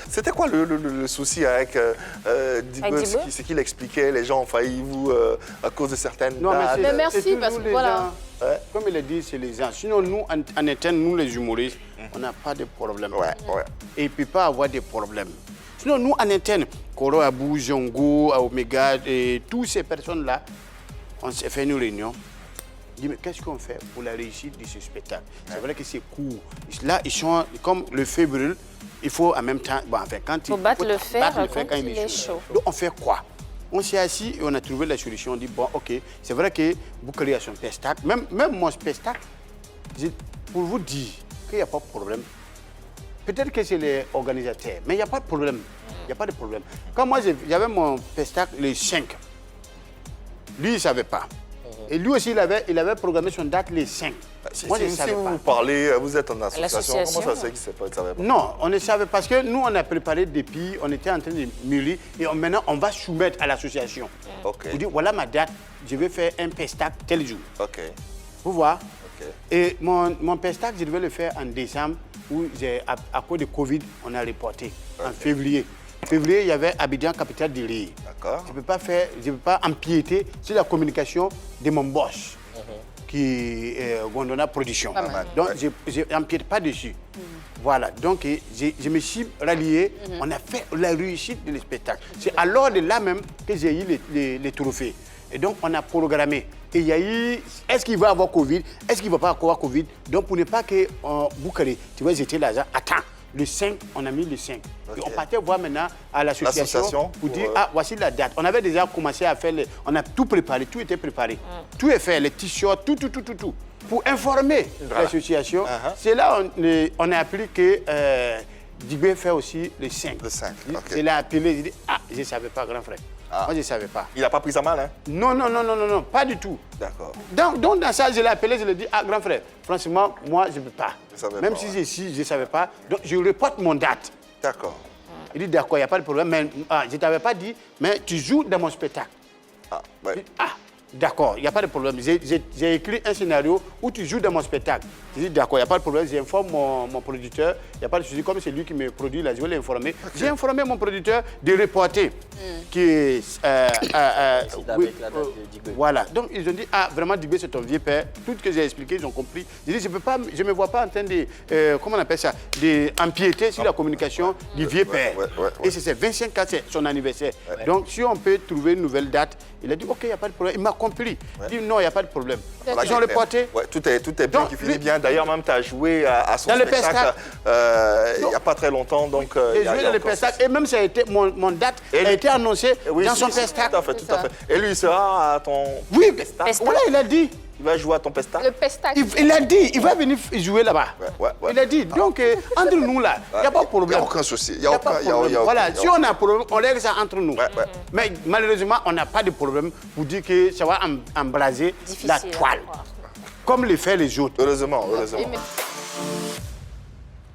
C'était quoi le souci avec Digbe? Ce qu'il expliquait, les gens ont failli vous à cause de certaines dates. Mais merci parce que voilà. Gens, comme il a dit, c'est les gens. Sinon, nous, en interne, nous les humoristes, on n'a pas de problème. Et il ne peut pas avoir de problème. Sinon, nous, en interne, Koro, Abou, Jongo, Omega, et toutes ces personnes-là, on s'est fait une réunion. On dit, mais qu'est-ce qu'on fait pour la réussite de ce spectacle? C'est vrai que c'est court. Là, ils sont comme le feu brûle. Il faut en même temps, quand il faut battre le fer quand il est chaud. Donc, on fait quoi? On s'est assis et on a trouvé la solution. On dit, bon, OK, c'est vrai que Boukari a son spectacle. Même mon spectacle, pour vous dire qu'il n'y a pas de problème. Peut-être que c'est les organisateurs, mais il n'y a pas de problème. Il n'y a pas de problème. Quand moi, j'avais mon spectacle le 5, lui, il ne savait pas. Et lui aussi, il avait programmé son date les 5. Moi, je ne savais pas. Vous parlez, vous êtes en association, comment ça se fait qu'il ne savait pas? Non, on ne savait pas parce que nous, on a préparé depuis, on était en train de mûrir et maintenant, on va soumettre à l'association. Vous dites, voilà ma date, je vais faire un pestac tel jour. Vous voyez? Et mon pestac, je devais le faire en décembre où, à cause de Covid, on a reporté en février. Février, il y avait Abidjan, capitale du riz. Je ne peux pas empiéter sur la communication de mon boss, qui est Gondona Production. Donc, je n'empiète pas dessus. Voilà, donc je me suis rallié, on a fait la réussite de spectacle. C'est alors de là même que j'ai eu les trophées. Et donc, on a programmé. Et il y a eu, est-ce qu'il va avoir Covid? Est-ce qu'il ne va pas avoir Covid? Donc, pour ne pas que Boukari, tu vois, j'étais là, attends. Le 5, on a mis le 5. Et on partait voir maintenant à l'association pour dire, ah, voici la date. On avait déjà commencé à faire, on a tout préparé, tout était préparé. Tout est fait, les t-shirts, tout. Pour informer l'association, c'est là on a appris que Digbe fait aussi le 5. Le 5, Il a appelé, il dit, ah, je ne savais pas, grand frère. Moi, je ne savais pas. Il n'a pas pris ça mal, hein? Non, pas du tout. D'accord. Donc, dans ça, je l'ai appelé, je lui ai dit, ah, grand frère, franchement, moi, je ne peux pas. Même si je ne savais pas, donc je reporte mon date. D'accord. Il dit, d'accord, il n'y a pas de problème, mais je ne t'avais pas dit, mais tu joues dans mon spectacle. D'accord, il n'y a pas de problème. J'ai écrit un scénario où tu joues dans mon spectacle. Je dis, d'accord, il n'y a pas de problème. J'informe mon producteur. Il n'y a pas de souci. Comme c'est lui qui me produit, là, je vais l'informer. J'ai informé mon producteur de reporter. Voilà. Donc, ils ont dit, ah, vraiment, Digbe, c'est ton vieux père. Tout ce que j'ai expliqué, ils ont compris. J'ai dit, je ne me vois pas en train de, comment on appelle ça, d'empiéter sur la communication du vieux père. Et c'est 25 ans, c'est son anniversaire. Donc, si on peut trouver une nouvelle date, il a dit, OK, il n'y a pas de problème. Il m'a compris. Il dit, non, il n'y a pas de problème. Ils ont reporté. Tout est bien, qui finit bien. D'ailleurs, même, tu as joué à son spectacle il n'y a pas très longtemps. J'ai joué dans le spectacle. Et même, ça a été, mon date a été annoncée dans son spectacle. Tout à fait. Et lui, il sera à ton spectacle. Voilà, il a dit. Il va jouer à ton pestac. Le pestac. Il a dit, il va venir jouer là-bas. Il a dit. Donc, entre nous, là, il n'y a pas de problème. Il n'y a aucun souci. Voilà, si on a un problème, on règle ça entre nous. Mais malheureusement, on n'a pas de problème pour dire que ça va embraser la toile. Comme le fait les autres. Heureusement.